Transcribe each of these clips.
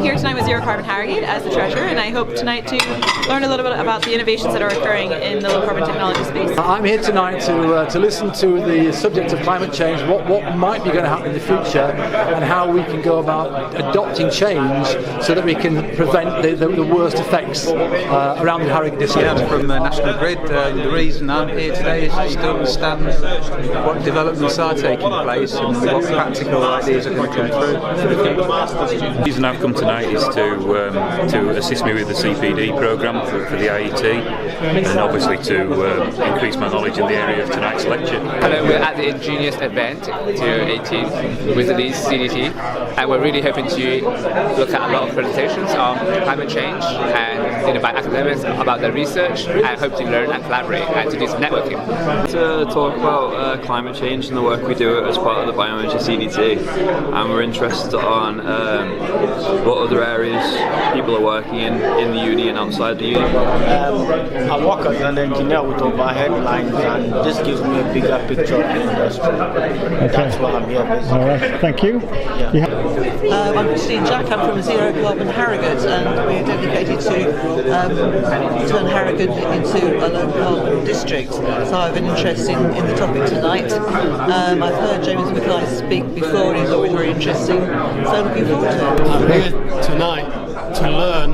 here tonight with Zero Carbon Harrogate as the treasurer, and I hope tonight to learn a little bit about the innovations that are occurring in the low carbon technology space. I'm here tonight to listen to the subject of climate change, what might be going to happen in the future, and how we can go about adopting change so that we can prevent the worst effects around the Harrogate district. I'm from National Grid. The reason I'm here today is just to understand what developments are taking place and what practical ideas are going to come through for the future. The reason I've come tonight is to assist me with the CPD programme for the IET, and obviously to increase my knowledge in the area of tonight's lecture. Hello, we're at the Ingenious event 2018 with the Leeds CDT, and we're really hoping to look at a lot of presentations on climate change and invite academics about their research, and hope to learn and collaborate and to do some networking. To talk about climate change and the work we do as part of the Bioenergy CDT, and we're interested on what other areas people are working in the uni and outside the uni. I work as an engineer with overhead lines, and this gives me a bigger picture of the industry. Okay. That's what I'm here basically. All right, thank you. Yeah. I'm Christine Jack, I'm from Zero Carbon Harrogate, and we're dedicated to turn Harrogate into a low carbon district. So I have an interest in the topic tonight. I've heard Mckay speak before, and he thought it was very interesting, so looking forward to it. I'm here tonight to learn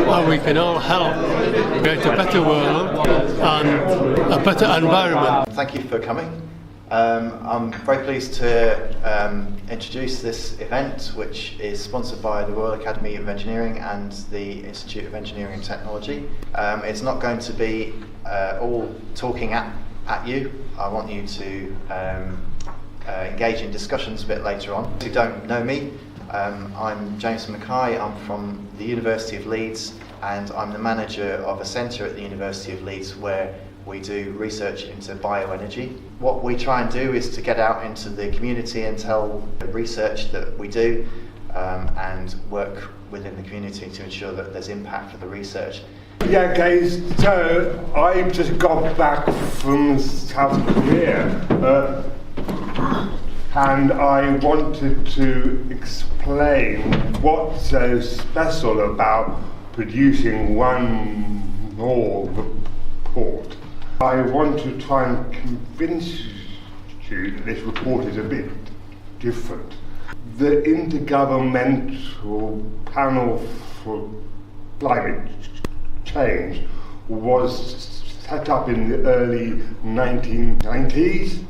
how we can all help create a better world and a better environment. Thank you for coming. I'm very pleased to introduce this event, which is sponsored by the Royal Academy of Engineering and the Institute of Engineering and Technology. It's not going to be all talking at you. I want you to engage in discussions a bit later on. If you don't know me, I'm James Mckay. I'm from the University of Leeds, and I'm the manager of a centre at the University of Leeds where we do research into bioenergy. What we try and do is to get out into the community and tell the research that we do and work within the community to ensure that there's impact for the research. Yeah, guys, so I just got back from South Korea and I wanted to explain what's so special about producing one more report. I want to try and convince you that this report is a bit different. The Intergovernmental Panel for Climate Change was set up in the early 1990s.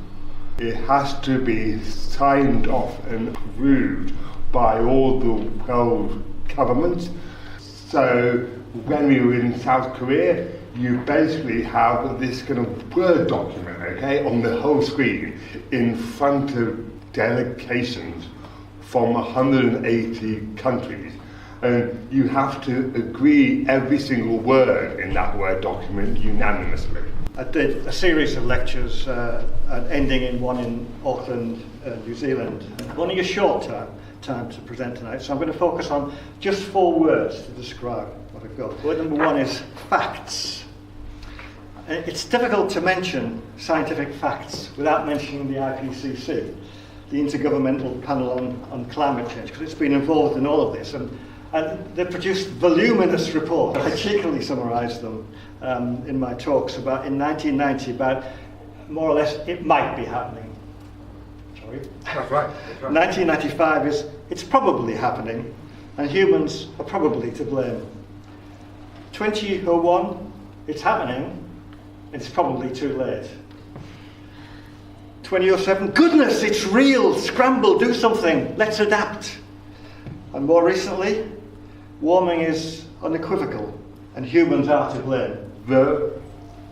It has to be signed off and approved by all the world governments. So when we were in South Korea, you basically have this kind of Word document, okay, on the whole screen in front of delegations from 180 countries. And you have to agree every single word in that Word document unanimously. I did a series of lectures, ending in one in Auckland, New Zealand. Only a short time to present tonight, so I'm going to focus on just 4 words to describe what I've got. Word number 1 is facts. It's difficult to mention scientific facts without mentioning the IPCC, the Intergovernmental Panel on Climate Change, because it's been involved in all of this. And they produced voluminous reports. I cheekily summarised them in my talks about in 1990 about more or less it might be happening. Sorry. That's right. 1995 is it's probably happening, and humans are probably to blame. 2001, it's happening, it's probably too late. 2007, goodness, it's real, scramble, do something, let's adapt. And more recently, warming is unequivocal, and humans are to blame. The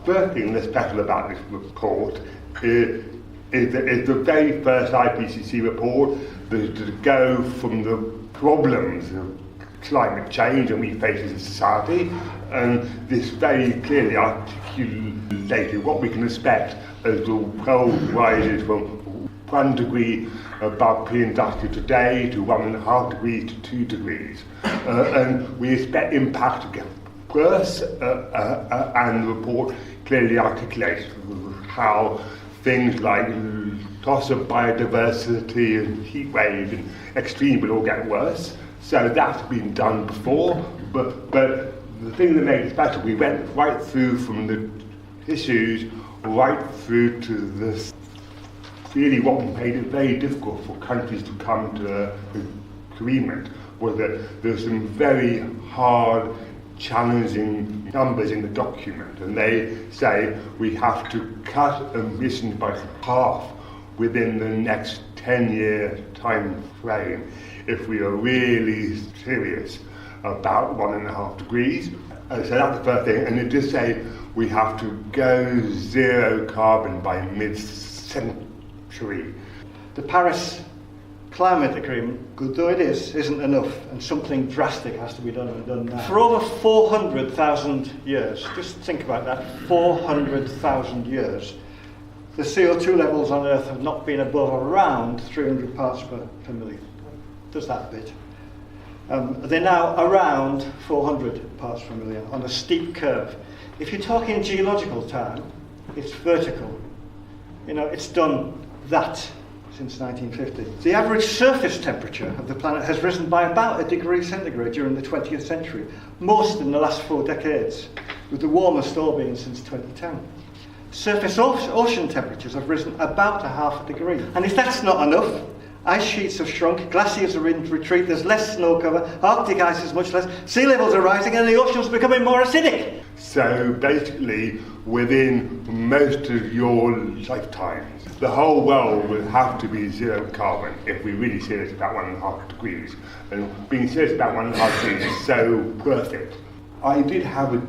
first thing that's special about this report is the very first IPCC report to go from the problems of climate change and we face as a society, and this very clearly articulated what we can expect as the world rises from 1 degree above pre-industrial today to 1.5 degrees to 2 degrees. And we expect impact to get worse, and the report clearly articulates how things like loss of biodiversity and heat waves and extreme will all get worse. So that's been done before, but the thing that made it special, we went right through from the issues right through to this. Really what made it very difficult for countries to come to an agreement was that there's some very hard, challenging numbers in the document, and they say we have to cut emissions by half within the next 10-year time frame if we are really serious about 1.5 degrees. So that's the first thing, and it does say we have to go zero carbon by mid-century. The Paris Climate Agreement, good though it is, isn't enough, and something drastic has to be done and done now. For over 400,000 years, just think about that, 400,000 years, the CO2 levels on Earth have not been above around 300 parts per million. Does that bit. They're now around 400 parts per million on a steep curve. If you're talking geological time, it's vertical. You know, it's done that since 1950. The average surface temperature of the planet has risen by about 1 degree centigrade during the 20th century, most in the last 4 decades, with the warmest all being since 2010. Surface ocean temperatures have risen about 0.5 degree. And if that's not enough, ice sheets have shrunk, glaciers are in retreat, there's less snow cover, Arctic ice is much less, sea levels are rising and the oceans are becoming more acidic. So basically, within most of your lifetimes, the whole world will have to be zero carbon if we're really serious about 1.5 degrees. And being serious about 1.5 degrees is so perfect. I did have a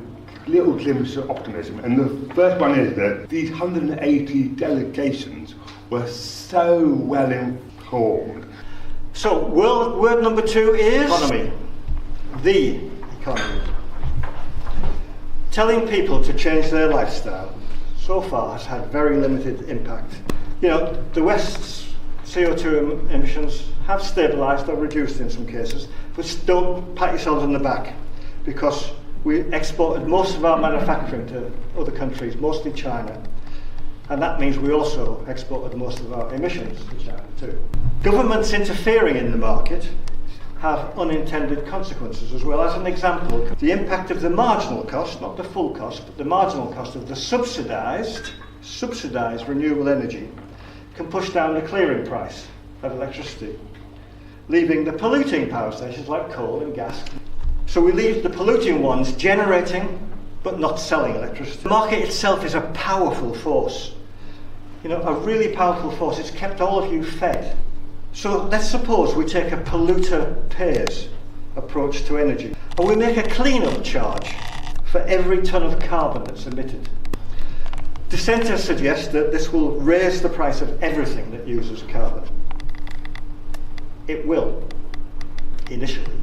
little glimpse of optimism, and the first one is that these 180 delegations were so well informed. So word number 2 is economy. The economy. Telling people to change their lifestyle so far has had very limited impact. You know, the West's CO2 emissions have stabilised or reduced in some cases, but don't pat yourselves on the back, because we exported most of our manufacturing to other countries, mostly China, and that means we also exported most of our emissions to China too. Governments interfering in the market have unintended consequences as well. As an example, the impact of the marginal cost, not the full cost, but the marginal cost of the subsidised renewable energy can push down the clearing price of electricity, leaving the polluting power stations like coal and gas. So we leave the polluting ones generating but not selling electricity. The market itself is a powerful force, you know, a really powerful force. It's kept all of you fed. So let's suppose we take a polluter pays approach to energy, and we make a clean-up charge for every tonne of carbon that's emitted. Dissenters suggest that this will raise the price of everything that uses carbon. It will, initially.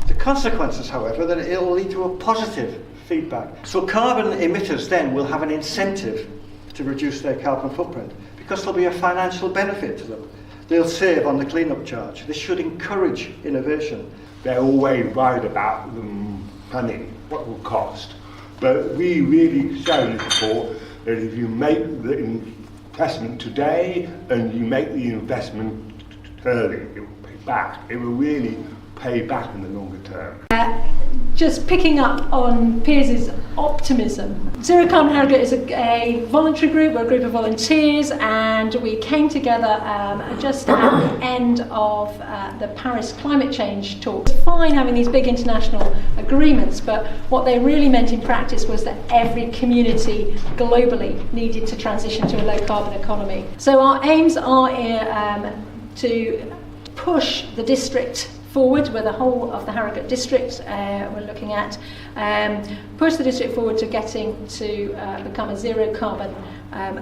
The consequences, however, that it will lead to a positive feedback. So carbon emitters then will have an incentive to reduce their carbon footprint, because there'll be a financial benefit to them. They'll save on the clean-up charge. This should encourage innovation. They're always worried about the money, what it will cost. But we really shown before that if you make the investment today and you make the investment early, it will pay back. It will really pay back in the longer term. Just picking up on Piers' optimism. Zero Carbon Harrogate is a voluntary group, we're a group of volunteers, and we came together just at the end of the Paris climate change talks. It's fine having these big international agreements, but what they really meant in practice was that every community globally needed to transition to a low carbon economy. So our aims are to push the district forward, with the whole of the Harrogate district we're looking at, push the district forward to getting to become a zero carbon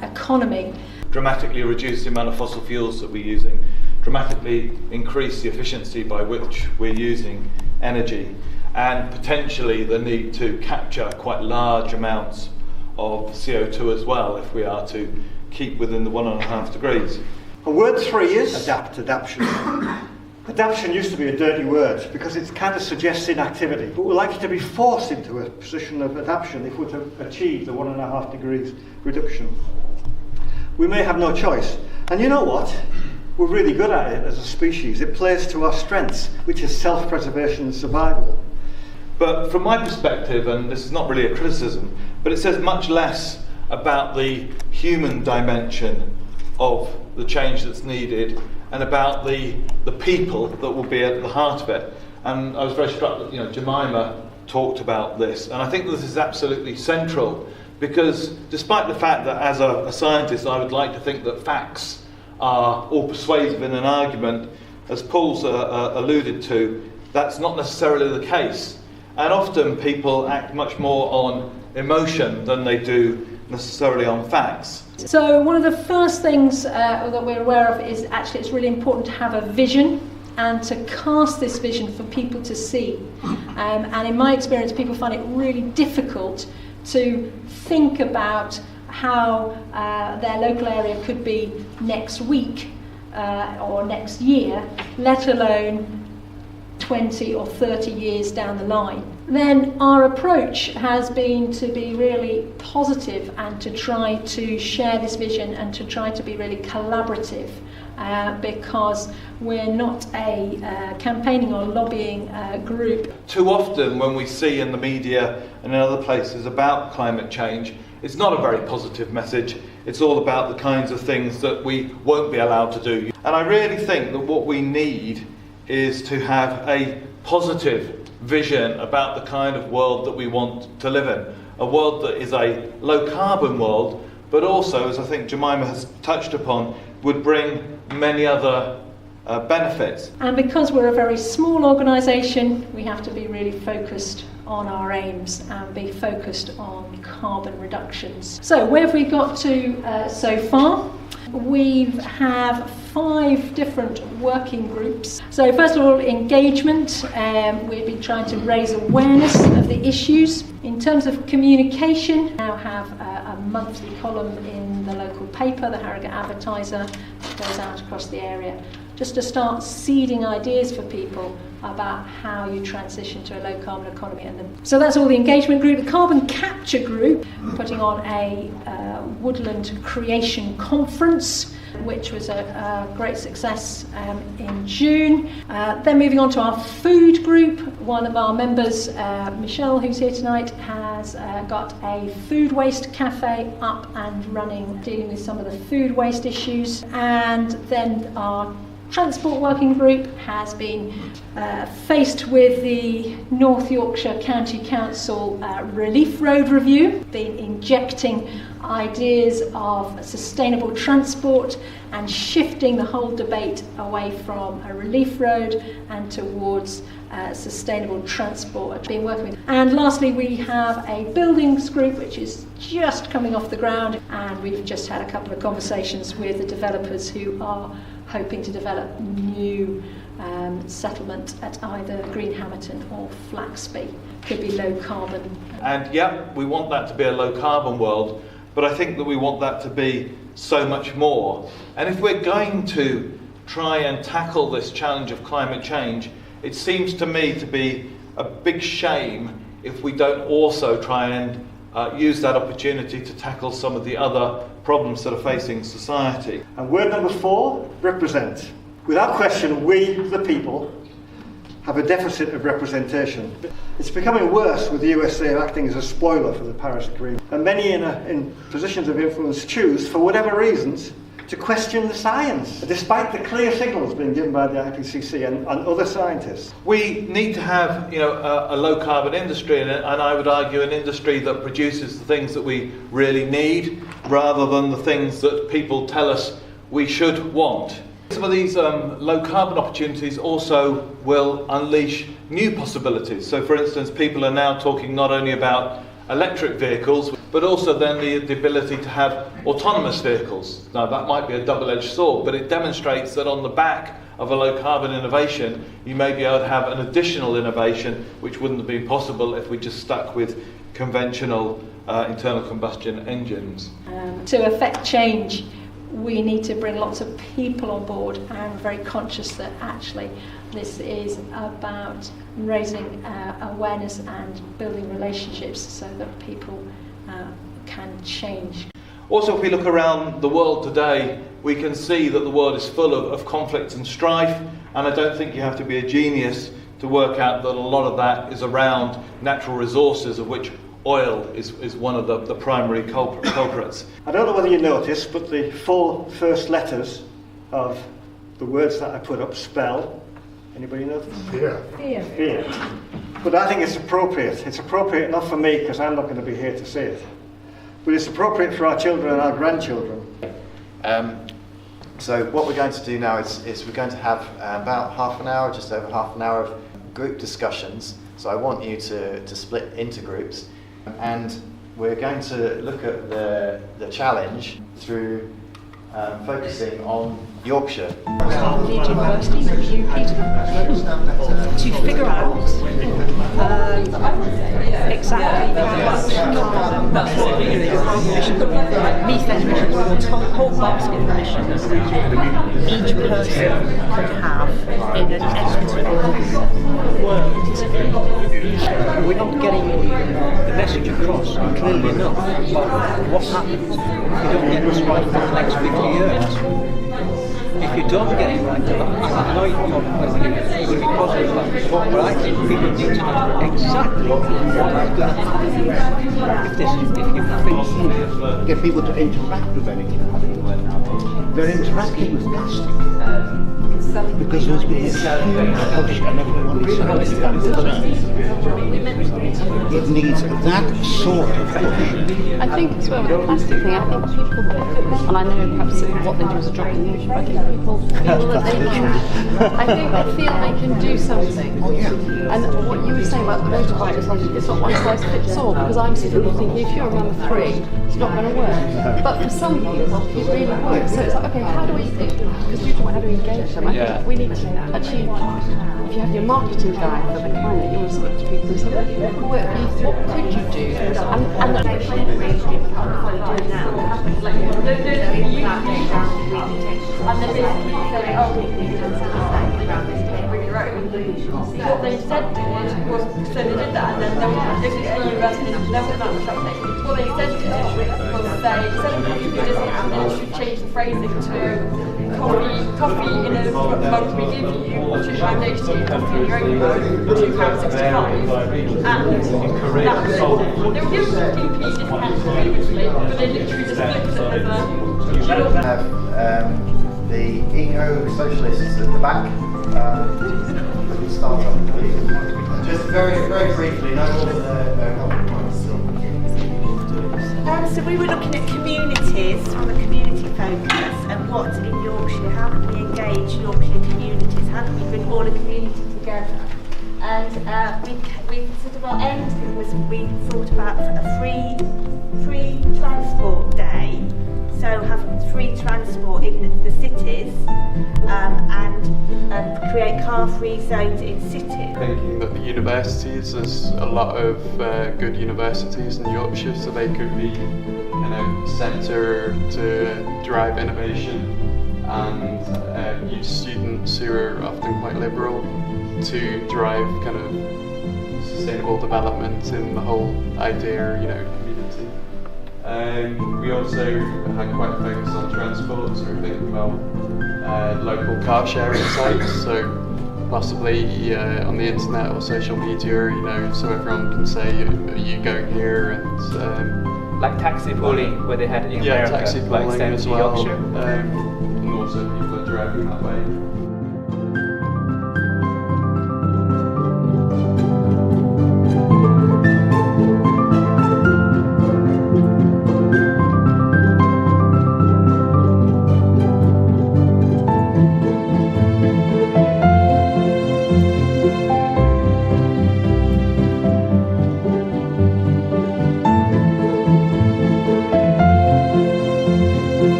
economy. Dramatically reduce the amount of fossil fuels that we're using, dramatically increase the efficiency by which we're using energy, and potentially the need to capture quite large amounts of CO2 as well if we are to keep within the 1.5 degrees. And word 3 is adaptation. Adaptation used to be a dirty word because it kind of suggests inactivity, but we're likely to be forced into a position of adaptation if we're to achieve the 1.5 degrees reduction. We may have no choice. And you know what? we're really good at it as a species. It plays to our strengths, which is self-preservation and survival. But from my perspective, and this is not really a criticism, but it says much less about the human dimension of the change that's needed and about the people that will be at the heart of it. And I was very struck that Jemima talked about this, and I think this is absolutely central, because despite the fact that as a scientist I would like to think that facts are all persuasive in an argument, as Paul's alluded to, that's not necessarily the case. And often people act much more on emotion than they do necessarily on facts. So one of the first things that we're aware of is actually it's really important to have a vision and to cast this vision for people to see. And in my experience, people find it really difficult to think about how their local area could be next week or next year, let alone 20 or 30 years down the line. Then our approach has been to be really positive and to try to share this vision and to try to be really collaborative, because we're not a campaigning or lobbying group. Too often when we see in the media and in other places about climate change, it's not a very positive message. It's all about the kinds of things that we won't be allowed to do. And I really think that what we need is to have a positive vision about the kind of world that we want to live in. A world that is a low carbon world, but also, as I think Jemima has touched upon, would bring many other benefits. And because we're a very small organisation, we have to be really focused on our aims and be focused on carbon reductions. So where have we got to so far? We have 5 different working groups. So first of all, engagement. We've been trying to raise awareness of the issues. In terms of communication, we now have a monthly column in the local paper, the Harrogate Advertiser, that goes out across the area, just to start seeding ideas for people about how you transition to a low carbon economy. So that's all the engagement group. The carbon capture group, putting on a woodland creation conference, which was a great success in June. Then moving on to our food group, one of our members, Michelle, who's here tonight, has got a food waste cafe up and running, dealing with some of the food waste issues. And then our Transport Working Group has been faced with the North Yorkshire County Council Relief Road Review, been injecting ideas of sustainable transport and shifting the whole debate away from a relief road and towards sustainable transport. Been working with. And lastly, we have a buildings group which is just coming off the ground, and we've just had a couple of conversations with the developers who are hoping to develop new settlement at either Greenhammerton or Flaxby. Could be low carbon. And yeah, we want that to be a low carbon world, but I think that we want that to be so much more. And if we're going to try and tackle this challenge of climate change, it seems to me to be a big shame if we don't also try and use that opportunity to tackle some of the other problems that are facing society. And word number 4, represent. Without question, we, the people, have a deficit of representation. It's becoming worse with the USA acting as a spoiler for the Paris Agreement. And many in positions of influence choose, for whatever reasons, to question the science, despite the clear signals being given by the IPCC and other scientists. We need to have, a low carbon industry, and I would argue an industry that produces the things that we really need, rather than the things that people tell us we should want. Some of these low carbon opportunities also will unleash new possibilities. So for instance, people are now talking not only about electric vehicles, but also then the ability to have autonomous vehicles. Now that might be a double-edged sword, but it demonstrates that on the back of a low carbon innovation, you may be able to have an additional innovation which wouldn't have been possible if we just stuck with conventional internal combustion engines. To affect change, we need to bring lots of people on board, and I'm very conscious that actually this is about raising awareness and building relationships so that people can change. Also, if we look around the world today, we can see that the world is full of conflict and strife, and I don't think you have to be a genius to work out that a lot of that is around natural resources, of which oil is one of the primary culprits. I don't know whether you noticed, but the full first letters of the words that I put up spell, anybody notice? Fear. Fear. But I think it's appropriate. It's appropriate not for me, because I'm not going to be here to see it. But it's appropriate for our children and our grandchildren. So what we're going to do now is we're going to have about half an hour, just over half an hour of group discussions. So I want you to split into groups, and we're going to look at the challenge through focusing on Yorkshire. Leeds University, you, Peter, to figure out exactly how much carbon emissions, methane emissions, or whole basket of emissions each person could have in an equitable world. We're not getting the message across clearly enough about what happens if you don't get this right for the next 50 years. If you don't get it right, I know you're going to be positive about this, but I think people need to know exactly what is going to happen. If you get people to interact with anything, they're interacting with plastic. Because there's been a huge push and everyone is concerned. It needs that sort of push. I think as well with the plastic thing, I think people, and I know perhaps what they do is a drop in the ocean, but I think people feel that they can, I think they feel they can do something. And what you were saying about the motorbike is like, it's not one size fits all, because I'm sitting there thinking, if you're a mum of 3, it's not going to work. But for some people, it really works. So it's like, okay, how do we, because you talk about how to engage them, I think we need to actually, if you have your marketing guy for the climate, you want to speak to people and say, what could you do? And what they said was, so they did that, and then there was a university, there was that something. What they said was say, instead of giving a discount, they should change the phrasing to coffee in a mug we give you, which is foundation coffee in your own mug, £2.65. And that's it. They were giving GP discounts previously, but they literally just flipped it over. We have the eco-socialists at the back. Start off, please. Just very briefly, no more than a couple of points. So we were looking at communities from a community focus and what in Yorkshire, how can we engage Yorkshire communities, how can we bring all the community together? And we sort of our end thing was we thought about a free transport day, so have free transport in the cities and create car-free zones in cities. Thinking that the universities, there's a lot of good universities in Yorkshire, so they could be, centre to drive innovation and use students who are often quite liberal to drive kind of sustainable development in the whole idea, community. We also had quite a focus on transport, so we're thinking about local car sharing sites, so possibly on the internet or social media, so everyone can say, are you going here, and like taxi pooling, where they had in America, taxi pooling like as well, Yorkshire. and also people are driving that way.